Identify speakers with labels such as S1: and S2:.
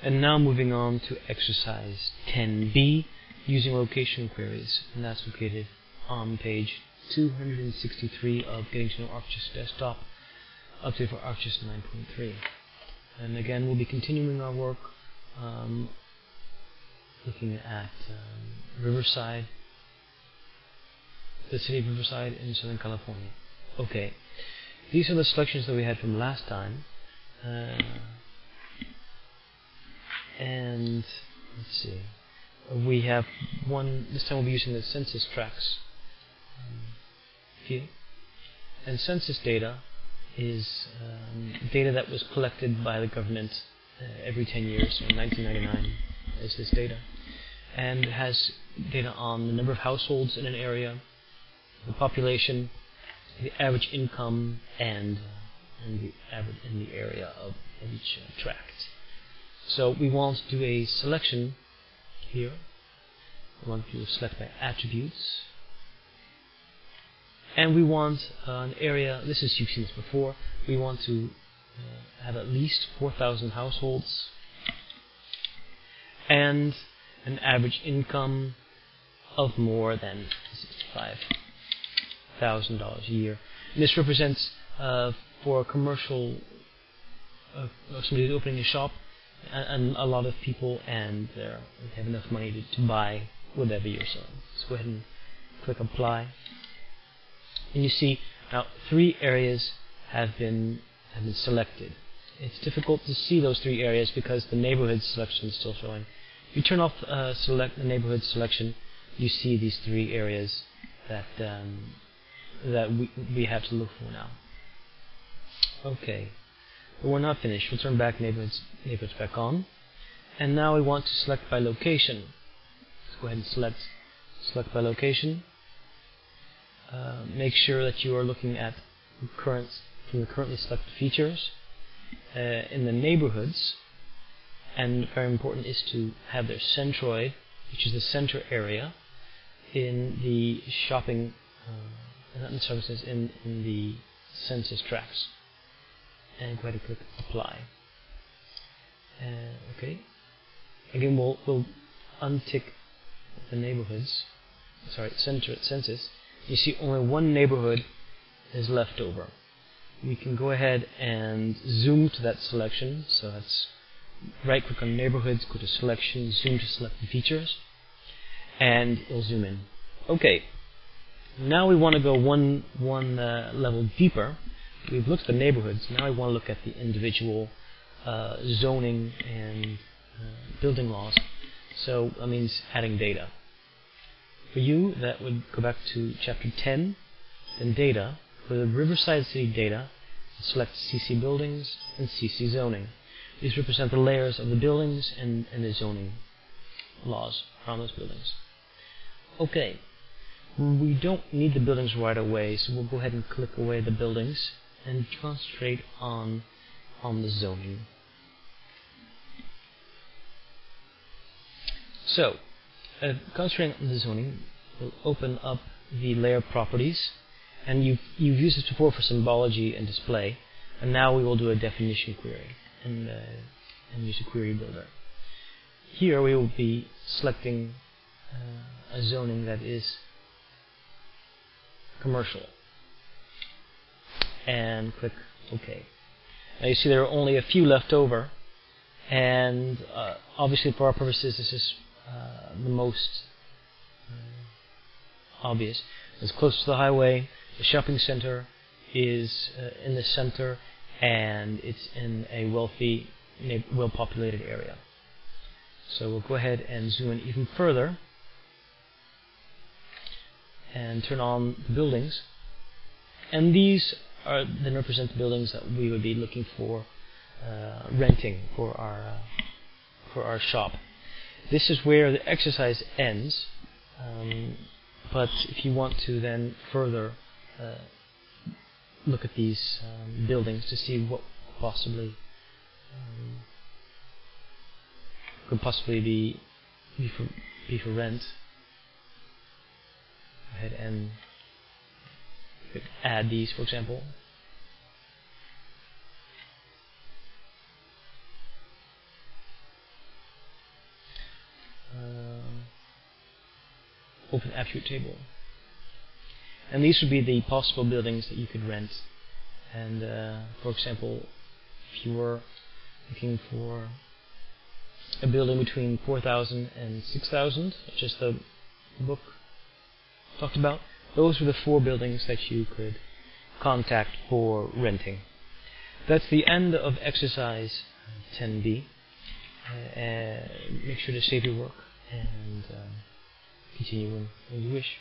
S1: And now moving on to exercise 10b, using location queries, and that's located on page 263 of Getting to Know ArcGIS Desktop, update for ArcGIS 9.3. And again, we'll be continuing our work looking at Riverside, the city of Riverside in Southern California. Okay, these are the selections that we had from last time. And let's see, we have one, this time we'll be using the census tracts view. And census data is data that was collected by the government every 10 years, so in 1999 is this data. And it has data on the number of households in an area, the population, the average income, and the average in the area of each tract. So we want to do a selection here. We want to select by attributes. And we want an area, you've seen this before, we want to have at least 4,000 households and an average income of more than $65,000 a year. And this represents for a commercial, somebody who's opening a shop, and a lot of people, and they have enough money to buy whatever you're selling. Let's go ahead and click apply. And you see now 3 areas have been selected. It's difficult to see those 3 areas because the neighborhood selection is still showing. If you turn off select the neighborhood selection, you see these 3 areas that we have to look for now. Okay, but we're not finished. We'll turn back neighborhoods back on, and now we want to select by location. Let's go ahead and select by location. Make sure that you are looking at the currently selected features in the neighborhoods, and very important is to have their centroid, which is the center area, in the shopping, not in the services, in the census tracts. And go ahead and click apply. Okay. Again, we'll untick the neighborhoods. Sorry, census. You see only one neighborhood is left over. We can go ahead and zoom to that selection. So that's right click on neighborhoods, go to selection, zoom to select the features, and it'll zoom in. Okay. Now we want to go one level deeper. We've looked at the neighborhoods. Now I want to look at the individual zoning and building laws. So that means adding data. For you, that would go back to chapter 10, then data. For the Riverside City data, select CC buildings and CC zoning. These represent the layers of the buildings and the zoning laws around those buildings. Okay, we don't need the buildings right away, so we'll go ahead and click away the buildings and concentrate on the zoning. So, concentrating on the zoning, we'll open up the layer properties, and you've used this before for symbology and display, and now we will do a definition query and use a query builder. Here we will be selecting a zoning that is commercial, and click OK. Now you see there are only a few left over, and obviously for our purposes this is the most obvious. It's close to the highway, the shopping center is in the center, and it's in a wealthy, well-populated area. So we'll go ahead and zoom in even further and turn on the buildings, and these are then represent the buildings that we would be looking for renting for our shop. This is where the exercise ends, but if you want to then further look at these buildings to see what could possibly be for rent, go ahead and add these, for example. open attribute table. And these would be the possible buildings that you could rent. And for example, if you were looking for a building between 4,000 and 6,000, just the book talked about, those were the 4 buildings that you could contact for renting. That's the end of exercise 10b. Make sure to save your work and continue when you wish.